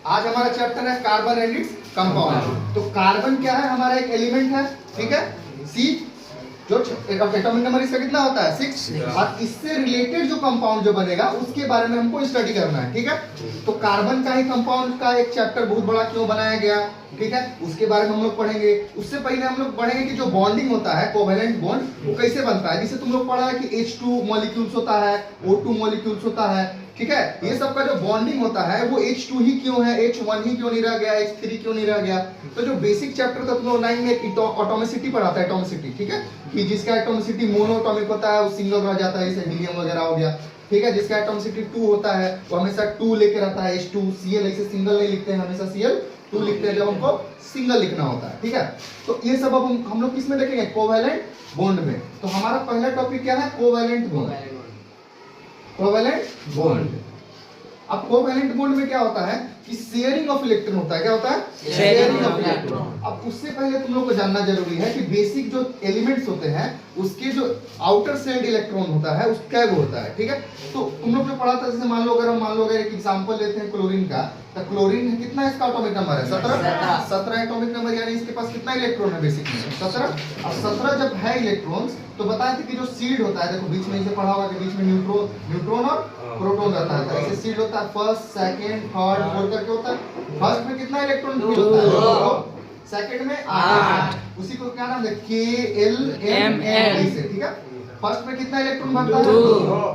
आज हमारा चैप्टर है कार्बन एंड इट्स कंपाउंड। तो कार्बन क्या है? हमारा एक एलिमेंट है, ठीक है, सी, जो एटॉमिक नंबर इसका कितना होता है? 6। और इससे रिलेटेड जो कंपाउंड जो बनेगा उसके बारे में हमको स्टडी करना है, ठीक है। तो कार्बन का ही कंपाउंड का एक चैप्टर बहुत बड़ा क्यों बनाया गया, ठीक है, उसके बारे में हम लोग पढ़ेंगे। उससे पहले हम लोग पढ़ेंगे कि जो बॉन्डिंग होता है, कोवेलेंट बॉन्ड, वो कैसे बनता है। जैसे तुम लोग पढ़ा है कि H2 मॉलिक्यूल्स होता है, O2 मॉलिक्यूल्स होता है, ठीक है। ये सब का जो बॉन्डिंग होता है वो H2 ही क्यों है, H1 ही क्यों नहीं रह गया, H3 क्यों नहीं रह गया। तो जो बेसिक चैप्टर था तुम लोग 9 में एटॉमिसिटी पढ़ाता है, एटॉमिसिटी, ठीक है, कि जिसका एटॉमिसिटी मोनोएटॉमिक होता है वो सिंगल रह जाता है, जैसे हीलियम वगैरह हो गया, ठीक है। जिसका एटॉमिसिटी 2 होता है वो हमेशा 2 लेके रहता है, H2, Cl ऐसे सिंगल नहीं लिखते हैं, हमेशा Cl2 लिखते हैं जब हमको सिंगल लिखना होता है, ठीक है। तो ये सब अब हम लोग किस में देखेंगे? कोवेलेंट बॉन्ड में। तो हमारा पहला टॉपिक क्या है? Covalent bond. Covalent bond. अब कोवेलेंट बॉन्ड में क्या होता है कि शेयरिंग ऑफ इलेक्ट्रॉन होता है। क्या होता है? Sharing of electron. अब उससे पहले तुम लोग को जानना जरूरी है कि बेसिक जो एलिमेंट्स होते हैं उसके जो आउटर शेल्ड इलेक्ट्रॉन होता है उसका वो होता है, ठीक है। तो तुम लोग जो पढ़ा था, जैसे मान लो अगर एक एग्जांपल लेते हैं क्लोरीन का, तो क्लोरीन कितना इसका एटॉमिक नंबर है? 17 एटॉमिक नंबर, यानी इसके पास कितना इलेक्ट्रॉन है? बेसिक में 17। अब 17 जब है इलेक्ट्रॉन्स, तो बताए थे कि जो सीड होता है, देखो बीच में इसे पढ़ा होगा कि बीच में न्यूट्रॉन और प्रोटॉन रहता है। ऐसे सीड होता है, फर्स्ट, सेकंड, थर्ड, फोर्थ करके होता है। फर्स्ट में कितना इलेक्ट्रॉन फिल होता है? सेकंड में 8। उसी को क्या नाम है? KLMN ऐसे, ठीक है। फर्स्ट में कितना इलेक्ट्रॉन बनता है? 2,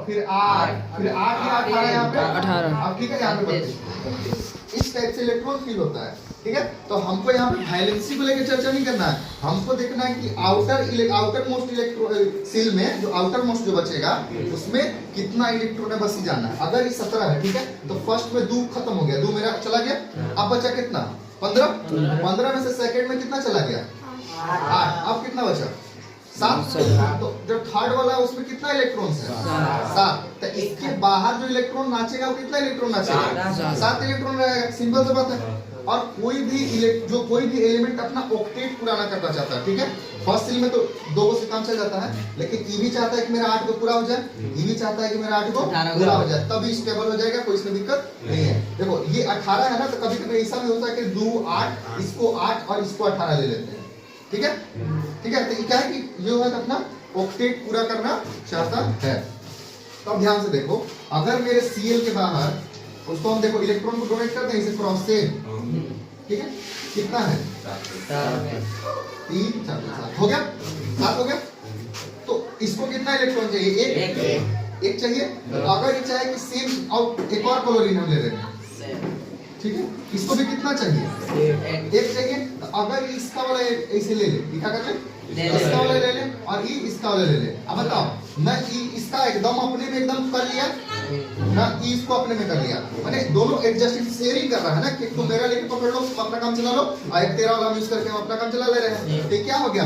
फिर 8, फिर 8 या 18 यहाँ पे 18। अब ठीक है, यहाँ पे बनते इस टाइप से इलेक्ट्रॉन फिल होता है, ठीक है। तो हमको यहाँ पे वैलेंसी को लेकर चर्चा नहीं करना है, हमको देखना है कि आउटर मोस्ट इलेक्ट्रॉन सेल में जो आउटर मोस्ट जो बचेगा उसमें कितना इलेक्ट्रॉन है, बस ही जानना है। अगर ये 17 है, ठीक है, तो फर्स्ट में 2 खत्म हो गया, 2 मेरा चला गया। अब बचा कितना? 15 में से सेकंड में कितना चला गया? 8। अब कितना बचा? 7। तो जो थर्ड वाला है उसमें कितना इलेक्ट्रॉन है? 7। तो इसके बाहर जो इलेक्ट्रॉन नाचेगा वो कितना इलेक्ट्रॉन नाचेगा? 7 इलेक्ट्रॉन रहेगा। सिंपल सी बात है। और कोई भी एलिमेंट अपना ऑक्टेट पूरा ना करना चाहता है, ठीक है। फर्स्ट सेल में तो 2 से काम चल जाता है, लेकिन ये भी चाहता है कि मेरा 8 को पूरा हो जाए, ये भी चाहता है कि मेरा 8 को पूरा हो जाए, तभी स्टेबल हो जाएगा, कोई इसमें दिक्कत नहीं है। देखो ये 18 है ना, तो कभी कभी ऐसा भी होता है कि 2, 8, इसको 8 और इसको 18 ले लेते हैं, ठीक है, ठीक है। तो ये क्या है कि जो है अपना ऑक्टेट पूरा करना चाहता है। तो अब ध्यान से देखो, अगर मेरे Cl के बाहर उसको हम देखो इलेक्ट्रॉन को डोनेट करते हैं इसे क्रॉस से, ठीक है, कितना है? 3, 4, 7 हो गया, 7 हो गया। तो इसको कितना इलेक्ट्रॉन चाहिए? एक चाहिए। तो अगर ये चाहे कि सेम और एक और क्लोरीन हम ले रहे हैं, ठीक है, इसको भी कितना चाहिए? एक चाहिए। तो अगर इसका वाला ऐसे ले ले, क्या करते हैं? इसका वाला ले ले और ये इसका वाला ले ले। अब बताओ, ना इसका एकदम अपने में एकदम कर लिया, ना इसको अपने में कर लिया, माने दोनों एडजस्टिंग शेयरिंग कर रहा है ना, कि तुम मेरा लेके पकड़ लो, तुम अपना काम चला लो, और एक तेरा वाला हम यूज करके हम अपना काम चला ले रहे हैं। तो क्या हो गया?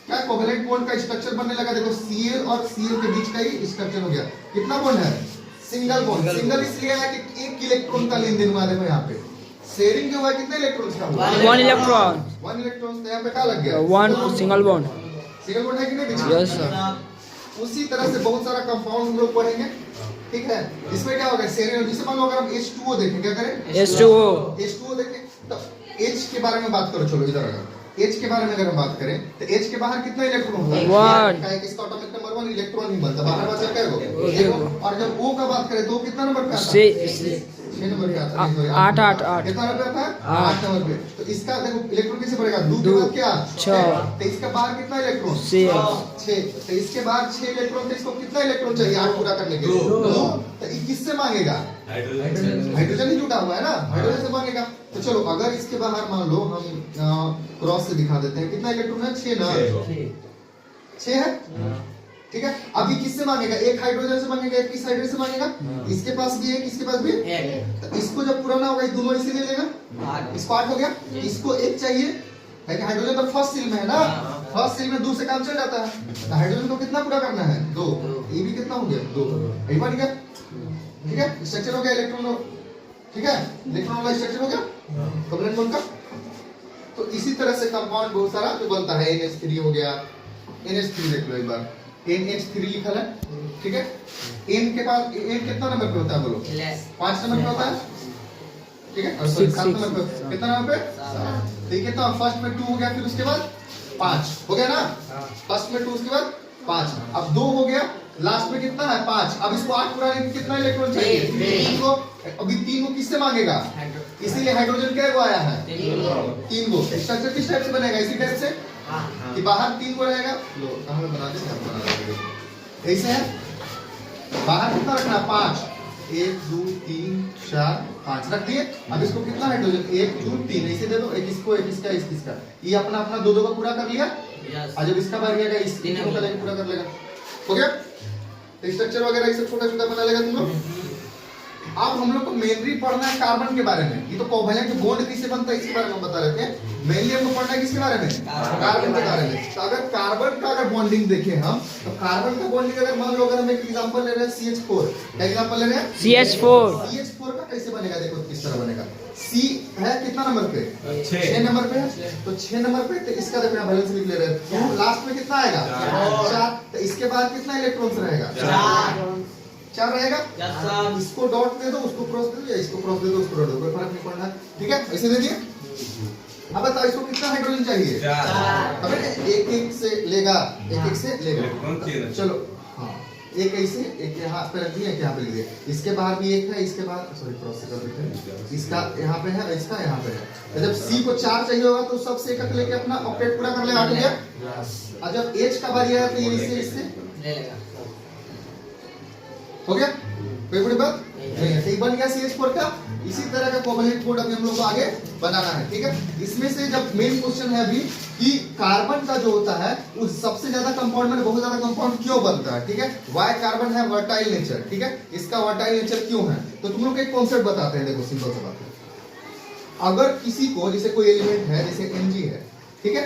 क्या कोवेलेंट बॉन्ड का स्ट्रक्चर बनने लगा। देखो Cl और Cl के बीच का ही स्ट्रक्चर हो गया। कितना बॉन्ड है? Single bond. सिंगल इसलिए है कि एक इलेक्ट्रॉन का लेन देन हुआ। देखो यहाँ पे शेयरिंग जो हुआ कितने इलेक्ट्रॉन्स का हुआ? 1 इलेक्ट्रॉन। 1 इलेक्ट्रॉन। तो यहाँ पे क्या लग गया? 1 सिंगल बॉन्ड। सिंगल बॉन्ड है कि नहीं बीच में? Yes sir. उसी तरह से बहुत सारा कंपाउंड हम लोग पढ़ेंगे, ठीक है। इसमें क्या होगा? शेयरिंग। जैसे मान लो अगर हम H2O देखें, क्या करें? H2O देखें, तो H के बारे में बात करो। चलो इधर अगर H के बारे में अगर हम बात करें तो H के बाहर कितना इलेक्ट्रॉन होता है? 1। इसका एटॉमिक नंबर 1 इलेक्ट्रॉन ही बनता है, बाहर बचा क्या होगा? और जब O का बात करें तो कितना नंबर पे आता है? 6 नंबर पे आता है। 8 कितना नंबर पे आता है? 8 नंबर पे। तो इसका देखो इलेक्ट्रॉन कैसे पड़ेगा? 2 के बाद क्या? 6। तो इसका बाहर कितना इलेक्ट्रॉन? 6। तो इसके बाद 6 इलेक्ट्रॉन, तो इसको कितना इलेक्ट्रॉन चाहिए 8 पूरा करने के लिए? 2। तो ये किससे मांगेगा? हाइड्रोजन ही जुटा हुआ है ना, हाइड्रोजन से मांगेगा। तो चलो अगर इसके बाहर मान लो हम क्रॉस से दिखा देते हैं, कितना इलेक्ट्रॉन है? 6 ना, 6 है, ठीक है। अभी किससे मांगेगा? एक हाइड्रोजन से मांगेगा, एक इस हाइड्रोजन से मांगेगा। इसके पास भी एक, इसके पास भी एक। तो इसको जब पूरा ना होगा दोनों इसी ले लेगा, इसको 8 हो गया। इसको एक चाहिए, हाइड्रोजन तो फर्स्ट सील में है ना, फर्स्ट सील में 2 से काम चल जाता है। तो हाइड्रोजन को कितना पूरा करना है? 2। ये भी कितना हो गया? 2। यही बन गया, ठीक है। स्ट्रक्चर हो गया इलेक्ट्रॉन, ठीक है, इलेक्ट्रॉन वाला स्ट्रक्चर हो गया कोवेलेंट बॉन्ड का। तो इसी तरह से कंपाउंड बहुत सारा जो बनता है। NH3 हो गया, NH3 देख लो एक बार, NH3 लिखा है, ठीक है। N के पास N कितना नंबर पे होता है बोलो? 5 नंबर पे होता है। ठीक है, और sorry, Six, 7 six, नंबर पे six, कितना नंबर पे 7, ठीक है। तो फर्स्ट में 2 हो गया, फिर उसके बाद 5 हो गया ना, फर्स्ट में 2 उसके बाद 5, अब 2 हो गया, लास्ट में कितना है 5। अब इसको 8 पूरा करने कितना इलेक्ट्रॉन चाहिए 3 को, अभी 3 को किससे मांगेगा, इसीलिए हाइड्रोजन क्या को आया है 3 को। स्ट्रक्चर किस टाइप से बनेगा, इसी टाइप से कि बाहर 3 को रहेगा, लो कहां में बना दे, हम बना देंगे ऐसे है, बाहर कितना रखना 5, 1 2 3 4 5 रख दिए। अब इसको कितना हाइड्रोजन 1 2 3 ऐसे दे दो, एक इसको एक इसका एक इसका, ये अपना अपना दो दो का पूरा कर लिया। और जब इसका बार गया इस तीनों का लेके पूरा कर लेगा, हो गया। तो स्ट्रक्चर वगैरह ये सब छोटा छोटा बना लेगा तुम लोग। अब हम लोग को मेनली पढ़ना है कार्बन के बारे में, ये तो कोवैलेंट बॉन्ड किससे बनता है इसके बारे में हम बता रहे थे। मेनली हमको पढ़ना है किसके बारे में, कार्बन के बारे में। तो अगर कार्बन का अगर बॉन्डिंग देखें हम, तो कार्बन का बॉन्डिंग अगर मान लो, अगर हम एक एग्जांपल ले रहे हैं CH4, क्या एग्जांपल ले रहे हैं CH4 का कैसे बनेगा, देखो किस तरह बनेगा। C है कितना नंबर पे 6 नंबर पे है, तो 6 नंबर पे, तो इसका देखो बैलेंस लिख ले रहे हैं, तो लास्ट में कितना आएगा 4, तो इसके बाद कितना इलेक्ट्रॉन्स रहेगा 4 रहेगा। इसको डॉट दे दो, उसको क्रॉस दे दो, या इसको क्रॉस दे दो, उसको डॉट दे दो, कोई फर्क नहीं पड़ना है, ठीक है, ऐसे दे दिए। अब बताओ इसको कितना हाइड्रोजन चाहिए, अब एक एक से लेगा, एक एक से लेगा, चलो हाँ, एक ऐसे एक यहाँ पे रख दिया, यहाँ पे लिख दिया, इसके बाहर भी एक है, इसके बाहर सॉरी क्रॉस कर देते हैं, इसका यहाँ पे है, इसका यहाँ पे है। तो जब C को 4 चाहिए होगा तो सबसे एक लेके अपना ऑक्टेट पूरा कर लेगा, ठीक है। और जब H का बारी आया तो ये इससे ले लेगा, हो गया, कोई बड़ी बात नहीं है। ठीक बन गया CH4 का। इसी तरह का कोवैलेंट बॉन्ड अभी हम लोग को आगे बनाना है, ठीक है। इसमें से जब मेन क्वेश्चन है अभी कि कार्बन का जो होता है उस सबसे ज्यादा कंपाउंड में बहुत ज्यादा कंपाउंड क्यों बनता है, ठीक है। वाई कार्बन है वर्टाइल नेचर, ठीक है, इसका वर्टाइल नेचर क्यों है, तो तुम लोग एक कॉन्सेप्ट बताते हैं, देखो सिंपल सा बात है। अगर किसी को जैसे कोई एलिमेंट है, जैसे Mg है, ठीक है,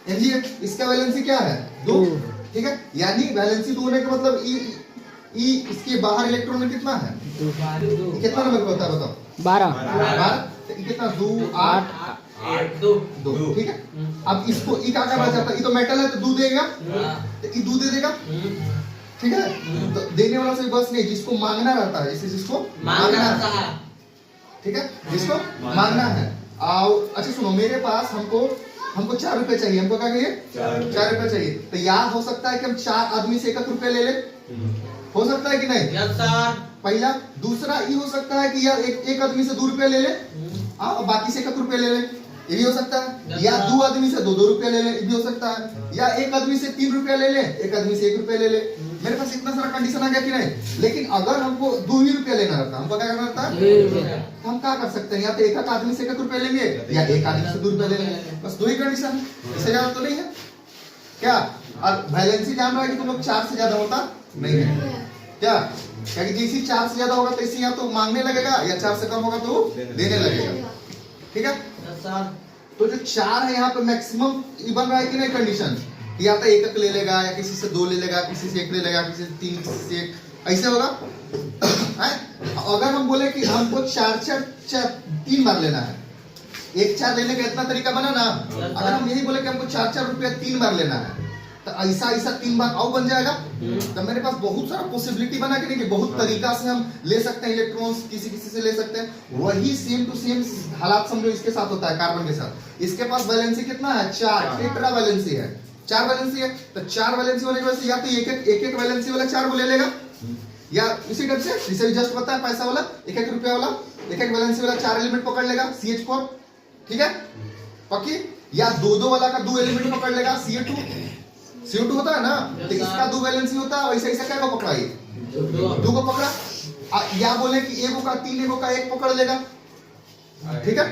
Mg है, इसका वैलेंसी क्या है 2, ठीक है, यानी वैलेंसी 2 होने का मतलब ई इसके बाहर इलेक्ट्रॉन में कितना है 2, कितना नंबर पे होता है बताओ 12, तो ये कितना 2 8 2, ठीक है। अब इसको ई क्या करना चाहता है, ये तो मेटल है तो दूध देगा, तो ये दूध दे देगा, ठीक है। तो देने वाला से बस नहीं, जिसको मांगना रहता है, जिसको मांगना रहता है, ठीक है, जिसको मांगना है। और अच्छा सुनो, मेरे पास हमको 4 रुपए चाहिए, हमको क्या चाहिए 4 रुपए चाहिए, तो यार हो सकता है कि हम 4 आदमी से 1 रुपए ले ले, हो सकता है कि नहीं, यस सर। पहला, दूसरा ये हो सकता है कि यार एक आदमी से 2 रुपए ले ले, और बाकी से 1 रुपए ले ले, ये भी हो सकता है। या 2 आदमी से 2 रुपए ले ले, ये भी हो सकता है। या एक आदमी से 3 रुपए ले ले, एक आदमी से 1 रुपए ले ले। मेरे पास इतना सारा कंडीशन आ गया कि नहीं, लेकिन अगर हमको 2 ही रुपए लेना रहता, हमको क्या करना रहता, हम क्या कर सकते हैं, या तो एक आदमी से 1 रुपए लेंगे, या एक आदमी से 2 रुपए ले लेंगे, बस 2 ही कंडीशन, इससे ज्यादा तो नहीं है क्या। और वैलेंसी जान रहा है कि तुम लोग 4 से ज्यादा होता नहीं है क्या, क्योंकि जैसे 4 से ज्यादा होगा तो इसी या तो मांगने लगेगा, या 4 से कम होगा तो देने लगेगा, ठीक है। तो जो 4 है यहाँ पे मैक्सिमम बन रहा है कि नहीं कंडीशन, या तो 1 ले लेगा, या किसी से 2 ले लेगा, किसी से 1 ले लेगा, किसी से 3, किसी से 1, ऐसे होगा। अगर हम बोले कि हमको 3 बार लेना है, 1 4 लेने का इतना तरीका बना ना, अगर हम यही बोले कि हमको 4 रुपया 3 बार लेना है, तो ऐसा 3 बार और बन जाएगा। तो मेरे पास बहुत सारा पॉसिबिलिटी बना कि नहीं, कि बहुत तरीका से हम ले सकते हैं इलेक्ट्रॉन्स, किसी से ले सकते हैं। वही सेम टू सेम हालात समझो इसके साथ होता है कार्बन के साथ। इसके पास वैलेंसी कितना है 4, टेट्रा वैलेंसी है, 4 वैलेंसी है। तो 4 वैलेंसी होने की वजह से या तो एक वैलेंसी वाला 4 को ले लेगा, या इसी टाइप से जिसे जस्ट पता है पैसा वाला 1 रुपया वाला 1 वैलेंसी वाला 4 एलिमेंट पकड़ लेगा CH4, ठीक है पक्की। या 2 वाला का 2 एलिमेंट पकड़ लेगा CO2 होता है ना, तो इसका 2 वैलेंसी होता है, वैसे ऐसा क्या को पकड़ा, ये 2 को पकड़ा। या बोले कि 1 का 3, 1 का 1 पकड़ लेगा, ठीक है।